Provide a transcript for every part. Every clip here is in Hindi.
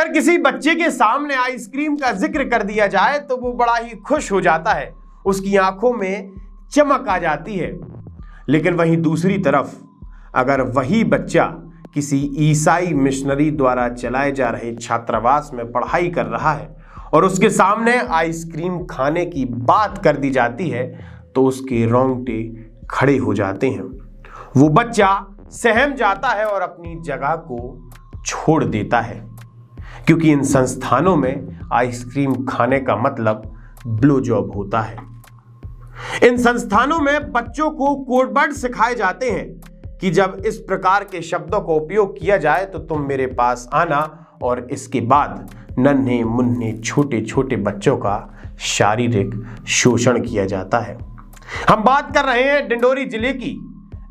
अगर किसी बच्चे के सामने आइसक्रीम का जिक्र कर दिया जाए तो वो बड़ा ही खुश हो जाता है, उसकी आंखों में चमक आ जाती है। लेकिन वहीं दूसरी तरफ अगर वही बच्चा किसी ईसाई मिशनरी द्वारा चलाए जा रहे छात्रावास में पढ़ाई कर रहा है और उसके सामने आइसक्रीम खाने की बात कर दी जाती है तो उसके रोंगटे खड़े हो जाते हैं। वो बच्चा सहम जाता है और अपनी जगह को छोड़ देता है, क्योंकि इन संस्थानों में आइसक्रीम खाने का मतलब ब्लो जॉब होता है। इन संस्थानों में बच्चों को कोड वर्ड सिखाए जाते हैं कि जब इस प्रकार के शब्दों का उपयोग किया जाए तो तुम मेरे पास आना, और इसके बाद नन्हे मुन्ने छोटे छोटे बच्चों का शारीरिक शोषण किया जाता है। हम बात कर रहे हैं डिंडोरी जिले की,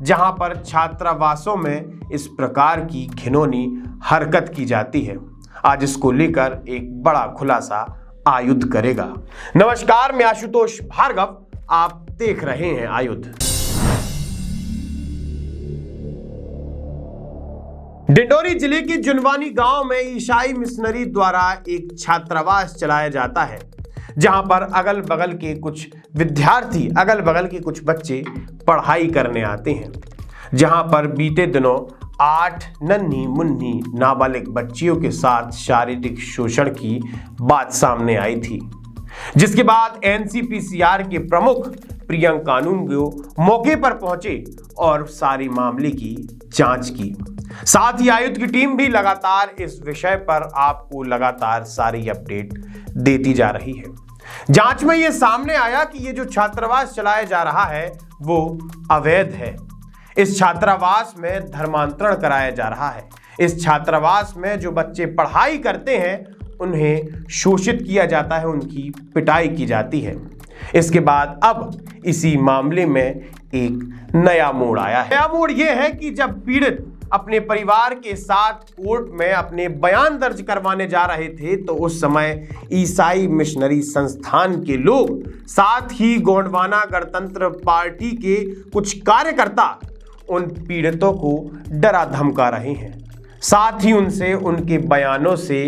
जहां पर छात्रावासों में इस प्रकार की घिनौनी हरकत की जाती है। आज इसको लेकर एक बड़ा खुलासा आयुध करेगा। नमस्कार, मैं आशुतोष भार्गव, आप देख रहे हैं आयुध। डिंडोरी जिले के जुनवानी गांव में ईसाई मिशनरी द्वारा एक छात्रावास चलाया जाता है, जहां पर अगल बगल के कुछ विद्यार्थी, अगल बगल के कुछ बच्चे पढ़ाई करने आते हैं। जहां पर बीते दिनों 8 नन्ही मुन्नी नाबालिग बच्चियों के साथ शारीरिक शोषण की बात सामने आई थी, जिसके बाद एनसीपीसीआर के प्रमुख प्रियंक कानूनगो मौके पर पहुंचे और सारी मामले की जांच की। साथ ही आयुध की टीम भी लगातार इस विषय पर आपको लगातार सारी अपडेट देती जा रही है। जांच में यह सामने आया कि ये जो छात्रावास चलाया जा रहा है वो अवैध है। इस छात्रावास में धर्मांतरण कराया जा रहा है। इस छात्रावास में जो बच्चे पढ़ाई करते हैं उन्हें शोषित किया जाता है, उनकी पिटाई की जाती है। इसके बाद अब इसी मामले में एक नया मोड़ आया है। नया मोड़ यह है कि जब पीड़ित अपने परिवार के साथ कोर्ट में अपने बयान दर्ज करवाने जा रहे थे तो उस समय ईसाई मिशनरी संस्थान के लोग, साथ ही गोंडवाना गणतंत्र पार्टी के कुछ कार्यकर्ता उन पीड़ितों को डरा धमका रहे हैं। साथ ही उनसे उनके बयानों से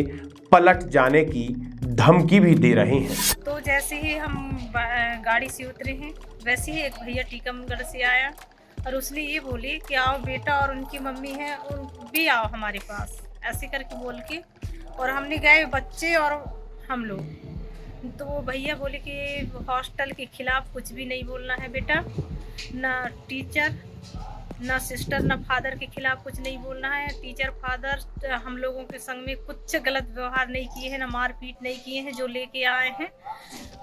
पलट जाने की धमकी भी दे रहे हैं। तो जैसे ही हम गाड़ी से उतरे हैं वैसे ही एक भैया टीकमगढ़ से आया और उसने ये बोली कि आओ बेटा और उनकी मम्मी है उन भी आओ हमारे पास, ऐसे करके बोल के, और हमने गए बच्चे और हम लोग। तो वो भैया बोले कि हॉस्टल के खिलाफ कुछ भी नहीं बोलना है बेटा, ना टीचर ना सिस्टर ना फादर के खिलाफ कुछ नहीं बोलना है। टीचर फादर हम लोगों के संग में कुछ गलत व्यवहार नहीं किए हैं, ना मारपीट नहीं किए हैं। जो लेके आए हैं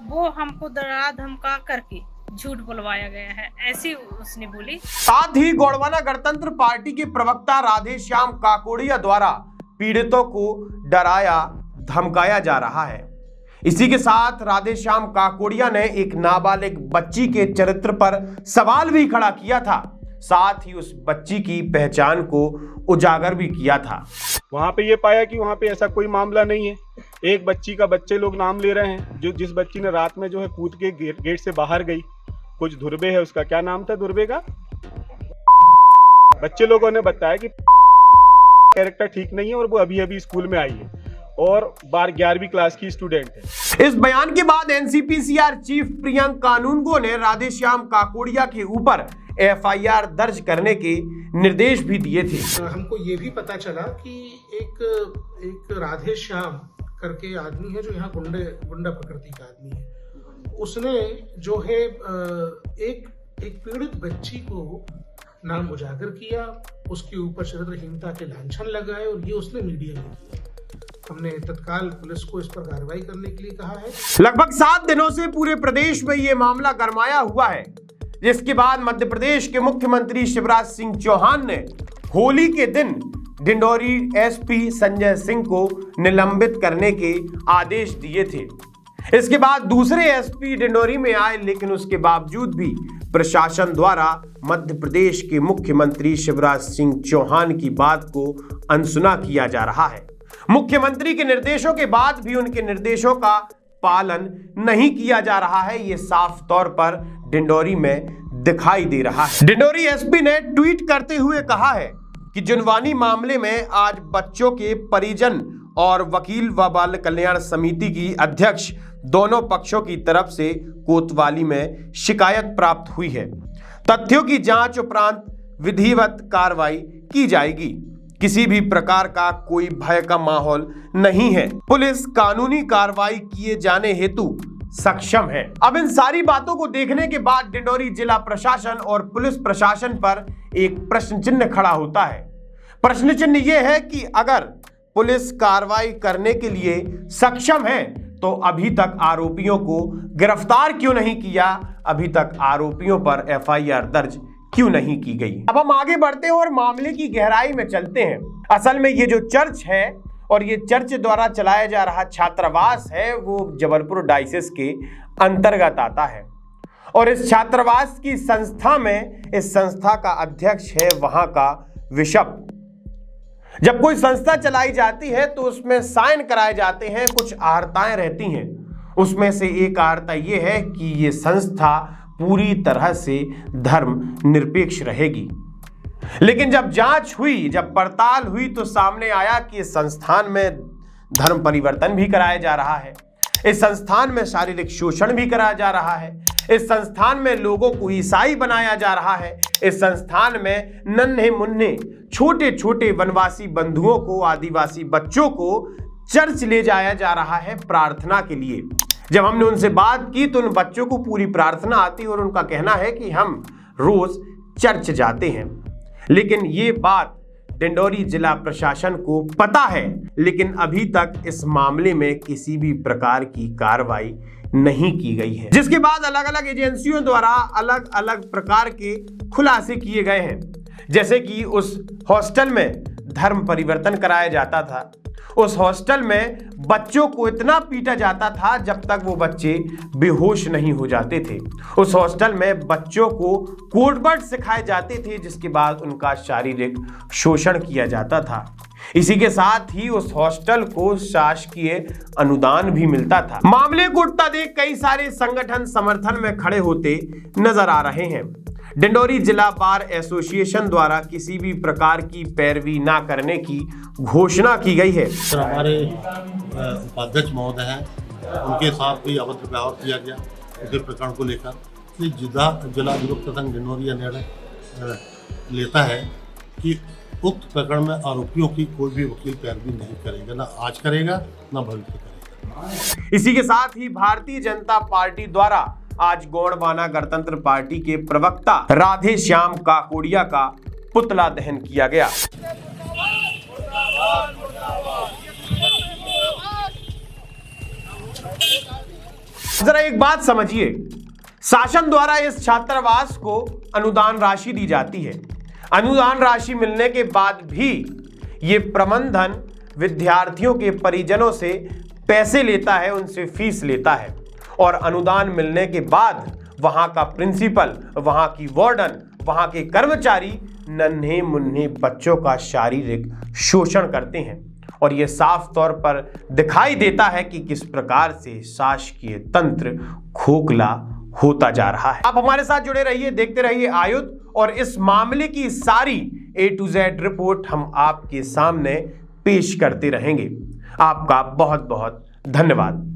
वो हमको डरा धमका करके झूठ बुलवाया गया है, ऐसी उसने बोली। साथ ही गोंडवाना गणतंत्र पार्टी के प्रवक्ता राधेश्याम काकोड़िया द्वारा पीड़ितों को डराया धमकाया जा रहा है। इसी के साथ राधेश्याम काकोड़िया ने एक नाबालिग बच्ची के चरित्र पर सवाल भी खड़ा किया था, साथ ही उस बच्ची की पहचान को उजागर भी किया था। वहां पे ये पाया कि वहां पे ऐसा कोई मामला नहीं है। एक बच्ची का बच्चे लोग नाम ले रहे हैं, जिस बच्ची ने रात में जो है कूद के गेट से बाहर गई, कुछ धुर्बे है, उसका क्या नाम था धुर्बे का, बच्चे लोगों ने बताया कि कैरेक्टर ठीक नहीं है और वो अभी अभी स्कूल में आई है और 11वीं क्लास की स्टूडेंट है। इस बयान के बाद एनसीपीसीआर चीफ प्रियंक कानूनगो ने राधेश्याम काकोड़िया के ऊपर एफआईआर दर्ज करने के निर्देश भी दिए थे। हमको ये भी पता चला कि एक राधेश्याम करके आदमी है जो यहाँ गुंडा प्रकृति का आदमी है। उसने जो है एक पीड़ित बच्ची को नाम उजागर किया, उसके ऊपर चरित्रहीनता के लांछन लगाए और ये उसने मीडिया में किया। हमने तत्काल पुलिस को इस पर कार्रवाई करने के लिए कहा है। लगभग 7 दिनों से पूरे प्रदेश में ये मामला गरमाया हुआ है, जिसके बाद मध्य प्रदेश के मुख्यमंत्री शिवराज सिंह चौहान ने होली के दिन डिंडोरी एसपी संजय सिंह को निलंबित करने के आदेश दिए थे। इसके बाद दूसरे एसपी डिंडोरी में आए, लेकिन उसके बावजूद भी प्रशासन द्वारा मध्य प्रदेश के मुख्यमंत्री शिवराज सिंह चौहान की बात को अनसुना किया जा रहा है। मुख्यमंत्री के निर्देशों के बाद भी उनके निर्देशों का पालन नहीं किया जा रहा है, ये साफ तौर पर डिंडोरी में दिखाई दे रहा है। डिंडोरी एसपी ने ट्वीट करते हुए कहा है कि जुनवानी मामले में आज बच्चों के परिजन और वकील व बाल कल्याण समिति की अध्यक्ष दोनों पक्षों की तरफ से कोतवाली में शिकायत प्राप्त हुई है। तथ्यों की जांच उपरांत विधिवत कार्रवाई की जाएगी। किसी भी प्रकार का कोई भय का माहौल नहीं है। पुलिस कानूनी कार्रवाई किए जाने हेतु सक्षम है। अब इन सारी बातों को देखने के बाद डिंडोरी जिला प्रशासन और पुलिस प्रशासन पर एक प्रश्न चिन्ह खड़ा होता है। प्रश्न चिन्ह यह है कि अगर पुलिस कार्रवाई करने के लिए सक्षम है तो अभी तक आरोपियों को गिरफ्तार क्यों नहीं किया, अभी तक आरोपियों पर एफआईआर दर्ज क्यों नहीं की गई। अब हम आगे बढ़ते हैं और मामले की गहराई में चलते हैं। असल में ये जो चर्च है और ये चर्च द्वारा चलाया जा रहा छात्रावास है वो जबलपुर डायसिस के अंतर्गत आता है और इस छात्रावास की संस्था में इस संस्था का अध्यक्ष है वहां का बिशप। जब कोई संस्था चलाई जाती है तो उसमें साइन कराए जाते हैं, कुछ आहर्ताएं रहती हैं। उसमें से एक आहर्ता यह है कि ये संस्था पूरी तरह से धर्म निरपेक्ष रहेगी। लेकिन जब जांच हुई, जब पड़ताल हुई तो सामने आया कि इस संस्थान में धर्म परिवर्तन भी कराया जा रहा है, इस संस्थान में शारीरिक शोषण भी कराया जा रहा है, इस संस्थान में लोगों को ईसाई बनाया जा रहा है, इस संस्थान में नन्हे मुन्ने छोटे छोटे वनवासी बंधुओं को, आदिवासी बच्चों को चर्च ले जाया जा रहा है प्रार्थना के लिए। जब हमने उनसे बात की तो उन बच्चों को पूरी प्रार्थना आती और उनका कहना है कि हम रोज चर्च जाते हैं। लेकिन ये बात डिंडोरी जिला प्रशासन को पता है, लेकिन अभी तक इस मामले में किसी भी प्रकार की कार्रवाई नहीं की गई है, जिसके बाद अलग अलग एजेंसियों द्वारा अलग अलग प्रकार के खुलासे किए गए हैं। जैसे कि उस हॉस्टल में धर्म परिवर्तन कराया जाता था, उस हॉस्टल में बच्चों को इतना पीटा जाता था जब तक वो बच्चे बेहोश नहीं हो जाते थे। उस हॉस्टल में बच्चों को कोड वर्ड सिखाए जाते थे जिसके बाद उनका शारीरिक शोषण किया जाता था। इसी के साथ ही उस हॉस्टल को शासकीय अनुदान भी मिलता था। मामले को उठता देख कई सारे संगठन समर्थन में खड़े होते नजर आ रहे हैं। डिंडोरी जिला बार एसोसिएशन द्वारा किसी भी प्रकार की पैरवी ना करने की घोषणा की गई है। सर, हमारे उपाध्यक्ष महोदय हैं, उनके साथ भी अभद्र व्यवहार किया गया उसी प्रकरण को लेकर। जिला अधिवक्ता संघ डिंडोरी यह निर्णय लेता है कि उक्त प्रकरण में आरोपियों की कोई भी वकील पैरवी नहीं करेगा, ना आज करेगा ना भविष्य करेगा। इसी के साथ ही भारतीय जनता पार्टी द्वारा आज गोंडवाना गणतंत्र पार्टी के प्रवक्ता राधे श्याम काकोड़िया का पुतला दहन किया गया। जरा एक बात समझिए, शासन द्वारा इस छात्रावास को अनुदान राशि दी जाती है। अनुदान राशि मिलने के बाद भी ये प्रबंधन विद्यार्थियों के परिजनों से पैसे लेता है, उनसे फीस लेता है और अनुदान मिलने के बाद वहां का प्रिंसिपल, वहां की वार्डन, वहां के कर्मचारी नन्हे मुन्ने बच्चों का शारीरिक शोषण करते हैं और यह साफ तौर पर दिखाई देता है कि किस प्रकार से शासकीय तंत्र खोखला होता जा रहा है। आप हमारे साथ जुड़े रहिए, देखते रहिए आयुध, और इस मामले की सारी A to Z रिपोर्ट हम आपके सामने पेश करते रहेंगे। आपका बहुत बहुत धन्यवाद।